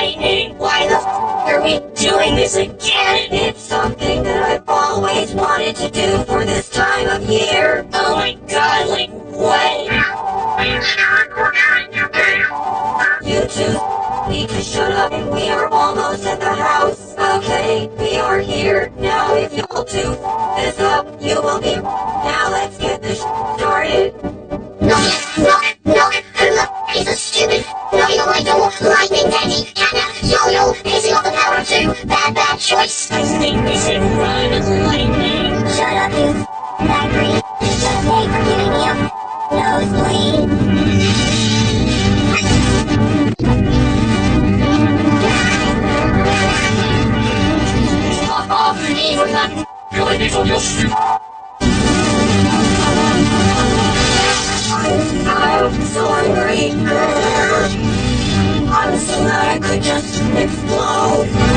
lightning. Why the are we doing this again? It's something that I've always wanted to do for this time of year. Oh my god, like what? You two need to shut up and we are almost at the house. Okay, we are here. Now if y'all two this up, you will be. Now let's get this started. No, he's a stupid. No, I don't. Lightning, Daddy, Canna, Yo-Yo, pissing off the power too. Bad choice. I think we should run, lightning. Shut up, you Magri. Just pay for giving me a nosebleed. Really need on your suit. I'm so angry. I'm so that I could just explode.